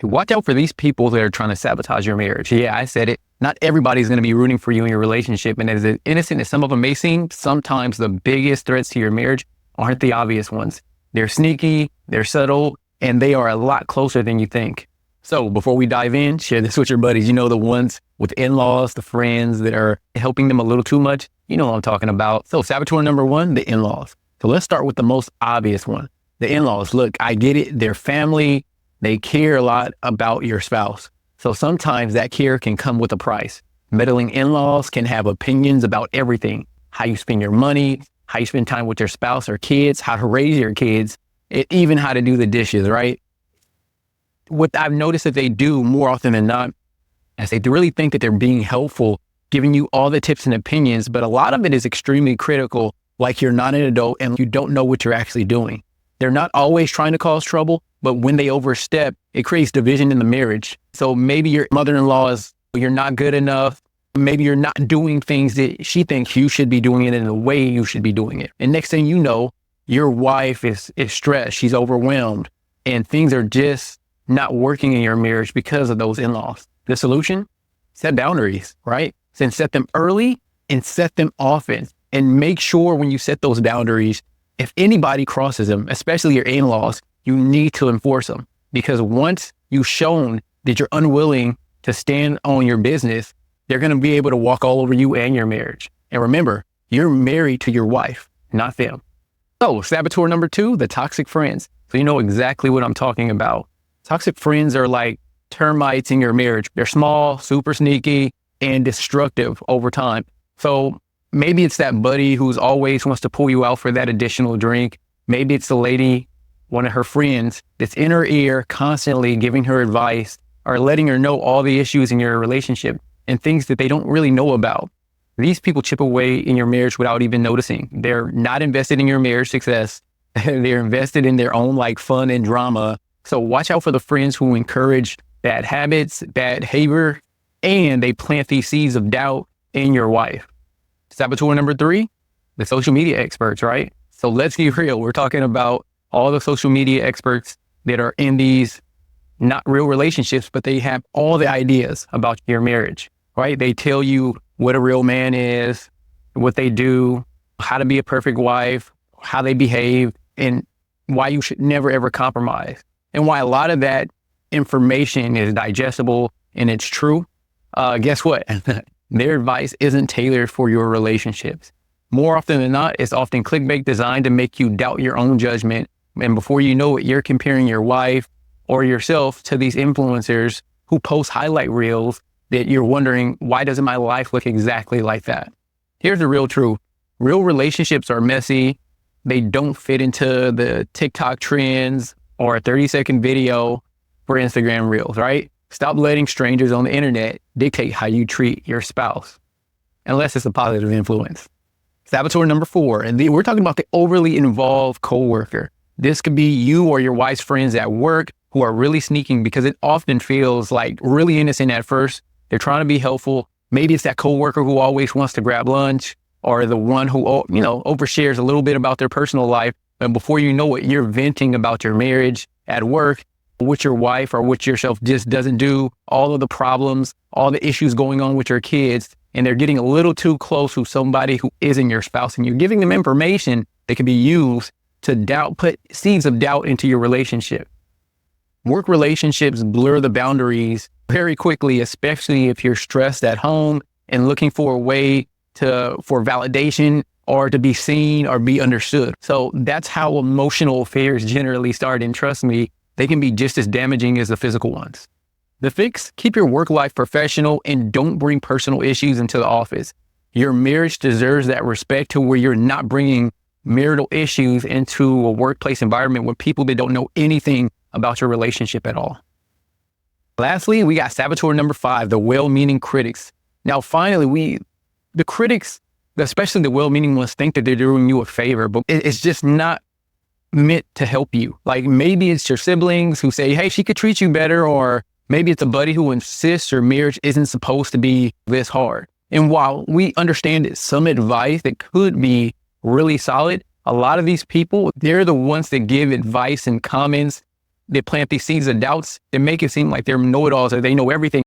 Watch out for these people that are trying to sabotage your marriage. Yeah, I said it. Not everybody's going to be rooting for you in your relationship. And as innocent as some of them may seem, sometimes the biggest threats to your marriage aren't the obvious ones. They're sneaky, they're subtle, and they are a lot closer than you think. So before we dive in, share this with your buddies. You know, the ones with in-laws, the friends that are helping them a little too much. You know what I'm talking about. So saboteur number one, the in-laws. So let's start with the most obvious one. The in-laws. Look, I get it. They're family. They care a lot about your spouse. So sometimes that care can come with a price. Meddling in-laws can have opinions about everything. How you spend your money, how you spend time with your spouse or kids, how to raise your kids, even how to do the dishes, right? What I've noticed that they do more often than not is they really think that they're being helpful, giving you all the tips and opinions, but a lot of it is extremely critical, like you're not an adult and you don't know what you're actually doing. They're not always trying to cause trouble, but when they overstep, it creates division in the marriage. So maybe your mother-in-law you're not good enough. Maybe you're not doing things that she thinks you should be doing it in the way you should be doing it. And next thing you know, your wife is stressed. She's overwhelmed and things are just not working in your marriage because of those in-laws. The solution? Set boundaries, right? Then set them early and set them often. And make sure when you set those boundaries, if anybody crosses them, especially your in-laws, you need to enforce them. Because once you've shown that you're unwilling to stand on your business, they're going to be able to walk all over you and your marriage. And remember, you're married to your wife, not them. So saboteur number two, the toxic friends. So you know exactly what I'm talking about. Toxic friends are like termites in your marriage. They're small, super sneaky, and destructive over time. So maybe it's that buddy who's always wants to pull you out for that additional drink. Maybe it's the lady, one of her friends, that's in her ear constantly giving her advice or letting her know all the issues in your relationship and things that they don't really know about. These people chip away in your marriage without even noticing. They're not invested in your marriage success. They're invested in their own like fun and drama. So watch out for the friends who encourage bad habits, bad behavior, and they plant these seeds of doubt in your wife. Saboteur number three, the social media experts, right? So let's get real. We're talking about all the social media experts that are in these not real relationships, but they have all the ideas about your marriage, right? They tell you what a real man is, what they do, how to be a perfect wife, how they behave, and why you should never, ever compromise. And why a lot of that information is digestible and it's true. Guess what? Their advice isn't tailored for your relationships. More often than not, it's often clickbait designed to make you doubt your own judgment. And before you know it, you're comparing your wife or yourself to these influencers who post highlight reels that you're wondering, why doesn't my life look exactly like that? Here's the real truth. Real relationships are messy. They don't fit into the TikTok trends or a 30-second video for Instagram reels, right? Stop letting strangers on the internet dictate how you treat your spouse, unless it's a positive influence. Saboteur number four, and we're talking about the overly involved coworker. This could be you or your wife's friends at work who are really sneaking because it often feels like really innocent at first. They're trying to be helpful. Maybe it's that coworker who always wants to grab lunch or the one who, overshares a little bit about their personal life. And before you know it, you're venting about your marriage at work, what your wife or what yourself just doesn't do, all of the problems, all the issues going on with your kids. And they're getting a little too close to somebody who isn't your spouse. And you're giving them information that can be used to put seeds of doubt into your relationship. Work relationships blur the boundaries very quickly, especially if you're stressed at home and looking for a way for validation or to be seen or be understood. So that's how emotional affairs generally start. And trust me, they can be just as damaging as the physical ones. The fix, keep your work life professional and don't bring personal issues into the office. Your marriage deserves that respect to where you're not bringing marital issues into a workplace environment with people that don't know anything about your relationship at all. Lastly, we got saboteur number five, the well-meaning critics. Now, finally, the critics, especially the well-meaning ones, think that they're doing you a favor, but it's just not meant to help you. Like maybe it's your siblings who say, hey, she could treat you better, or maybe it's a buddy who insists your marriage isn't supposed to be this hard. And while we understand that some advice that could be really solid, a lot of these people, they're the ones that give advice and comments they plant these seeds of doubts. They make it seem like they're know-it-alls or they know everything.